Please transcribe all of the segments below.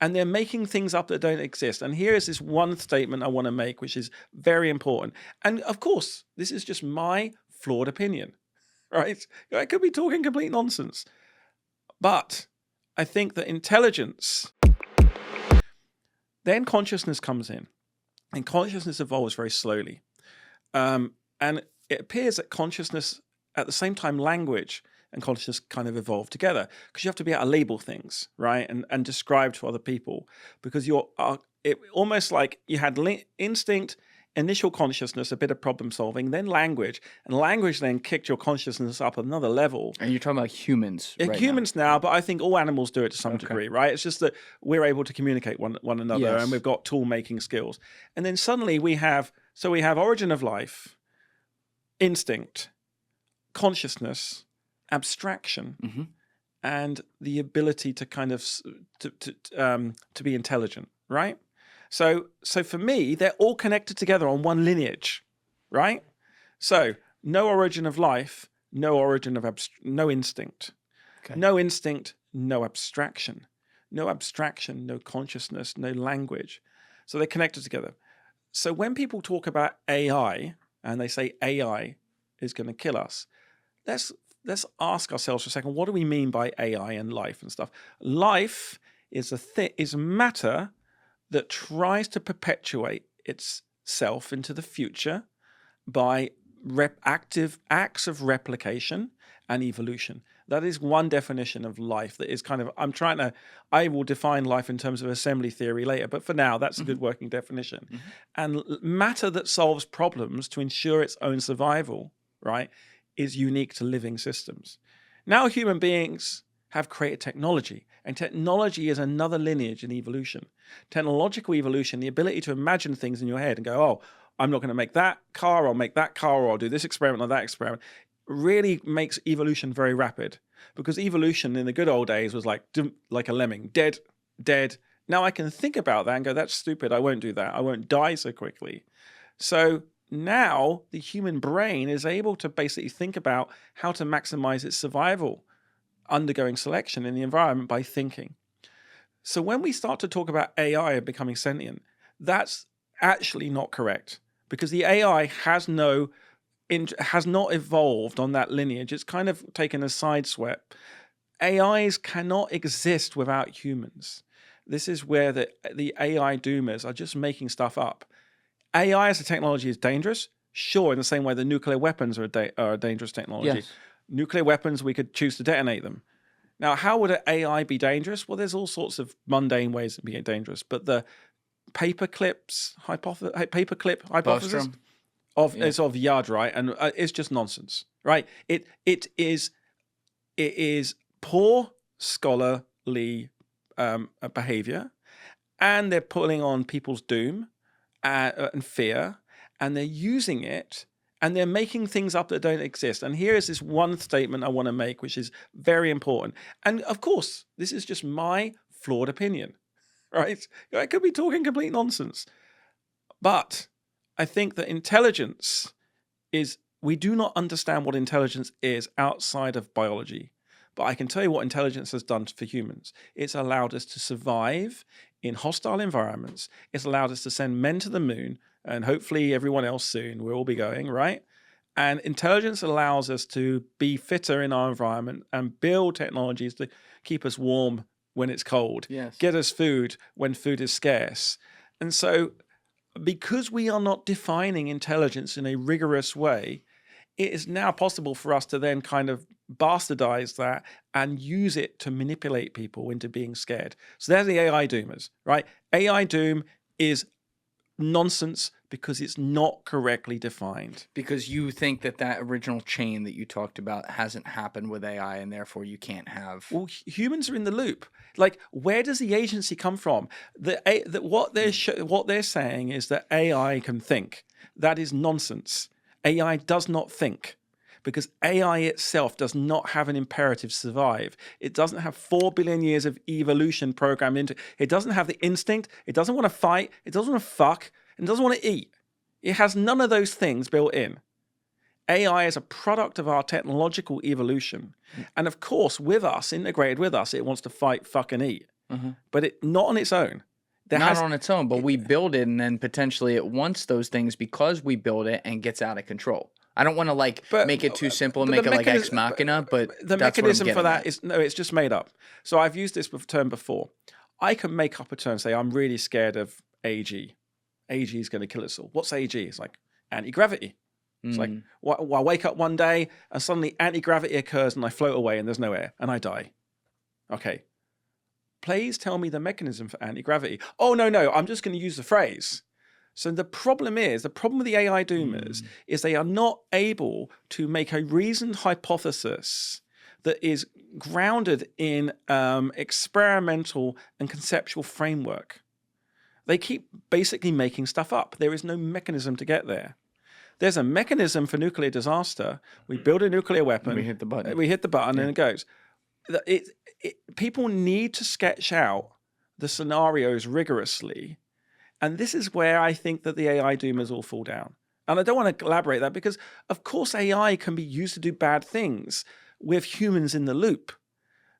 and they're making things up that don't exist. And here is this one statement I want to make, which is very important. And of course, this is just my flawed opinion, right? I could be talking complete nonsense. But I think that intelligence, then consciousness comes in, and consciousness evolves very slowly. And it appears that consciousness, at the same time, language and consciousness kind of evolve together, because you have to be able to label things, right, and describe to other people, because it almost like you had instinct, initial consciousness, a bit of problem solving, then language, and language then kicked your consciousness up another level. And you're talking about humans, right? Humans now, but I think all animals do it to some degree, right? It's just that we're able to communicate one another, and we've got tool making skills. And then suddenly we have origin of life, instinct, consciousness, abstraction, and the ability to kind of to be intelligent, right? So for me, they're all connected together on one lineage, right? So no origin of life, no origin of no instinct, no instinct, no abstraction, no abstraction, no consciousness, no language. So they're connected together. So when people talk about AI and they say AI is going to kill us, let's ask ourselves for a second, what do we mean by AI and life and stuff? Life is is matter that tries to perpetuate itself into the future by active acts of replication and evolution. That is one definition of life that is kind of, I will define life in terms of assembly theory later, but for now, that's a good working definition. And matter that solves problems to ensure its own survival, right, is unique to living systems. Now human beings have created technology, and technology is another lineage in evolution. Technological evolution, the ability to imagine things in your head and go, oh, I'm not going to make that car, I'll make that car, or I'll do this experiment or that experiment, really makes evolution very rapid. Because evolution in the good old days was like a lemming, dead. Now I can think about that and go, that's stupid, I won't do that, I won't die so quickly. So now the human brain is able to basically think about how to maximize its survival, undergoing selection in the environment by thinking. So when we start to talk about AI becoming sentient, that's actually not correct, because the AI has not evolved on that lineage. It's kind of taken a side sweep. AIs cannot exist without humans. This is where the AI doomers are just making stuff up. AI as a technology is dangerous, sure, in the same way that nuclear weapons are a dangerous technology. Yes. Nuclear weapons, we could choose to detonate them. Now, how would an AI be dangerous? Well, there's all sorts of mundane ways of being dangerous, but the paperclip hypothesis is of Yard, right? And it's just nonsense, right? It is poor scholarly behavior, and they're pulling on people's doom and fear, and they're using it, and they're making things up that don't exist. And here is this one statement I want to make, which is very important. And of course, this is just my flawed opinion, right? I could be talking complete nonsense. But I think that intelligence we do not understand what intelligence is outside of biology. But I can tell you what intelligence has done for humans. It's allowed us to survive in hostile environments. It's allowed us to send men to the moon, and hopefully everyone else soon. We'll all be going, right? And intelligence allows us to be fitter in our environment and build technologies to keep us warm when it's cold, get us food when food is scarce. And so because we are not defining intelligence in a rigorous way, it is now possible for us to then kind of bastardize that and use it to manipulate people into being scared. So they're the AI doomers, right? AI doom is nonsense because it's not correctly defined. Because you think that original chain that you talked about hasn't happened with AI, and therefore you can't have... Well, humans are in the loop. Like, where does the agency come from? What they're saying is that AI can think. That is nonsense. AI does not think, because AI itself does not have an imperative to survive. It doesn't have 4 billion years of evolution programmed into it. It doesn't have the instinct. It doesn't want to fight. It doesn't want to fuck. It doesn't want to eat. It has none of those things built in. AI is a product of our technological evolution. And of course, with us, integrated with us, it wants to fight, fuck, and eat. but not on its own. Not on its own, but we build it, and then potentially it wants those things because we build it and gets out of control. I don't want to make it too simple and make it like Ex Machina, but the mechanism for that is it's just made up. So I've used this term before. I can make up a term, say I'm really scared of AG. AG is going to kill us all. What's AG? It's like anti-gravity. It's like, I wake up one day and suddenly anti-gravity occurs and I float away and there's no air and I die. Okay. Please tell me the mechanism for anti-gravity. Oh, no, I'm just going to use the phrase. So the problem with the AI doomers is they are not able to make a reasoned hypothesis that is grounded in experimental and conceptual framework. They keep basically making stuff up. There is no mechanism to get there. There's a mechanism for nuclear disaster. We build a nuclear weapon. We hit the button. And it goes. People need to sketch out the scenarios rigorously. And this is where I think that the AI doomers all fall down. And I don't want to elaborate that because, of course, AI can be used to do bad things with humans in the loop.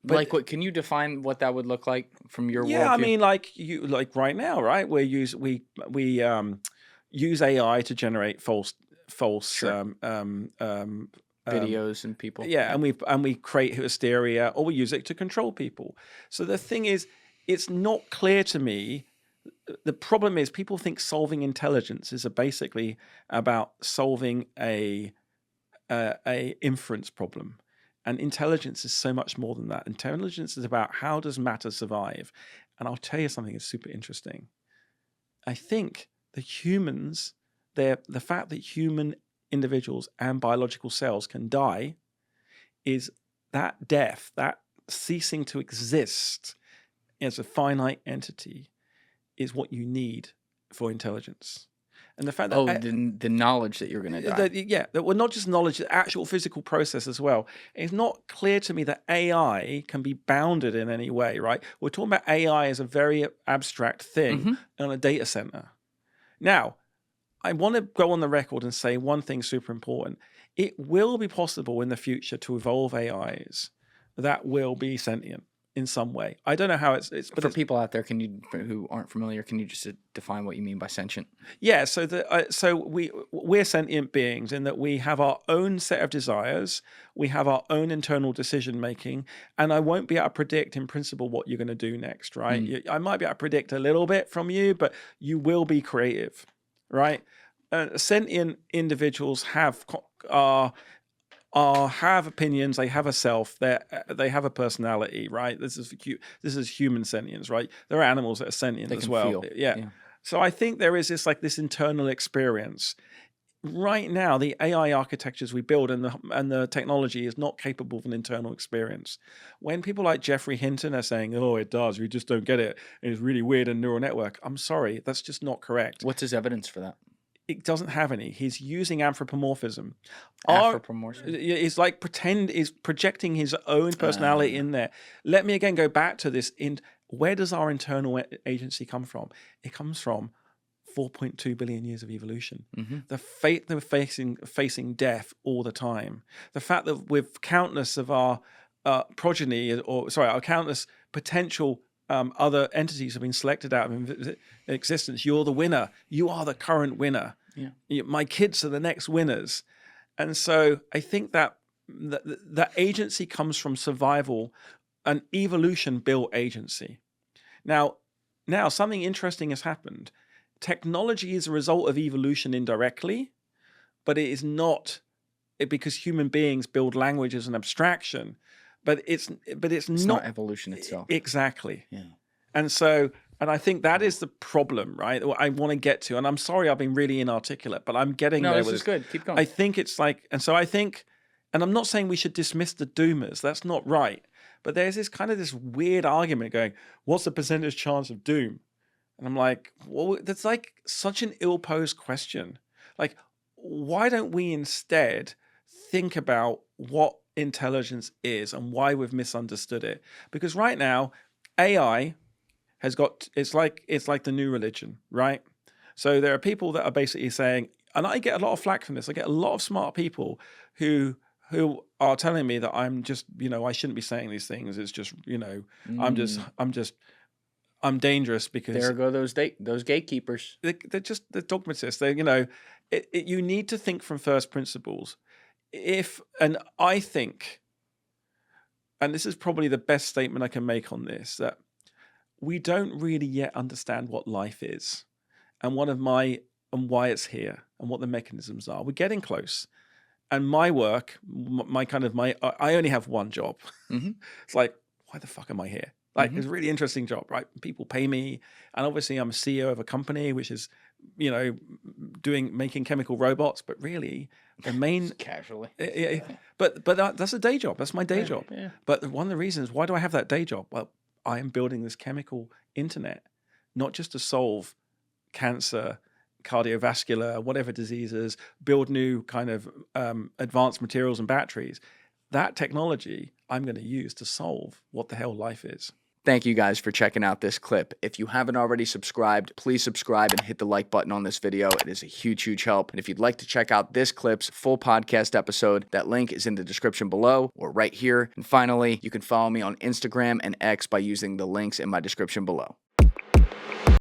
But like, what can you define what that would look like from your worldview? Yeah, I mean, like right now, right? We use AI to generate false videos and people. Yeah, and we create hysteria, or we use it to control people. So the thing is, it's not clear to me. The problem is people think solving intelligence is basically about solving a inference problem. And intelligence is so much more than that. Intelligence is about how does matter survive. And I'll tell you something that's super interesting. I think the humans, the fact that human individuals and biological cells can die is that death, that ceasing to exist as a finite entity is what you need for intelligence. And the fact that the knowledge that you're going to die. That well, not just knowledge, the actual physical process as well. It's not clear to me that AI can be bounded in any way, right? We're talking about AI as a very abstract thing on a data center. Now, I want to go on the record and say one thing super important. It will be possible in the future to evolve AIs that will be sentient in some way. I don't know how it's but for people out there, who aren't familiar, can you just define what you mean by sentient? Yeah, so we're sentient beings in that we have our own set of desires, we have our own internal decision making, and I won't be able to predict in principle what you're going to do next, right? I might be able to predict a little bit from you, but you will be creative, right? Sentient individuals have opinions, they have a self, they have a personality, right? This is human sentience, right? There are animals that are sentient as well. Feel. Yeah. So I think there is this internal experience. Right now, the AI architectures we build and the technology is not capable of an internal experience. When people like Geoffrey Hinton are saying, "Oh, it does, we just don't get it. It's really weird in neural network," I'm sorry, that's just not correct. What's his evidence for that? It doesn't have any. He's using anthropomorphism. It's like is projecting his own personality in there. Let me again go back to this. Where does our internal agency come from? It comes from 4.2 billion years of evolution. The fact that we're facing death all the time. The fact that with countless of our our countless potential other entities have been selected out of existence. You're the winner. You are the current winner. Yeah. My kids are the next winners. And so I think that the agency comes from survival, an evolution-built agency. Now something interesting has happened. Technology is a result of evolution indirectly, but it is not because human beings build language as an abstraction. But it's not evolution itself. Exactly. Yeah. And I think that is the problem, right? What I want to get to. And I'm sorry I've been really inarticulate, but I'm getting there. No, this is good. Keep going. I think it's like, and so I think, and I'm not saying we should dismiss the doomers. That's not right. But there's this weird argument going, what's the percentage chance of doom? And I'm like, well, that's like such an ill-posed question. Like, why don't we instead think about what intelligence is and why we've misunderstood it? Because right now, AI has got it's like the new religion, right? So there are people that are basically saying, and I get a lot of flack from this. I get a lot of smart people who are telling me that I'm just, I shouldn't be saying these things. It's just, I'm just I'm dangerous because there go those gatekeepers. They're just the dogmatists. You need to think from first principles. I think, and this is probably the best statement I can make on this, that we don't really yet understand what life is, and why it's here, and what the mechanisms are. We're getting close. And my work, I only have one job. Mm-hmm. It's like, why the fuck am I here? Like, it's a really interesting job, right? People pay me, and obviously I'm a CEO of a company which is, making chemical robots. But really, the main casually, but that's a day job. That's my day job. Yeah. But one of the reasons why do I have that day job? Well, I am building this chemical internet, not just to solve cancer, cardiovascular, whatever diseases, build new kind of advanced materials and batteries. That technology I'm going to use to solve what the hell life is. Thank you guys for checking out this clip. If you haven't already subscribed, please subscribe and hit the like button on this video. It is a huge, huge help. And if you'd like to check out this clip's full podcast episode, that link is in the description below or right here. And finally, you can follow me on Instagram and X by using the links in my description below.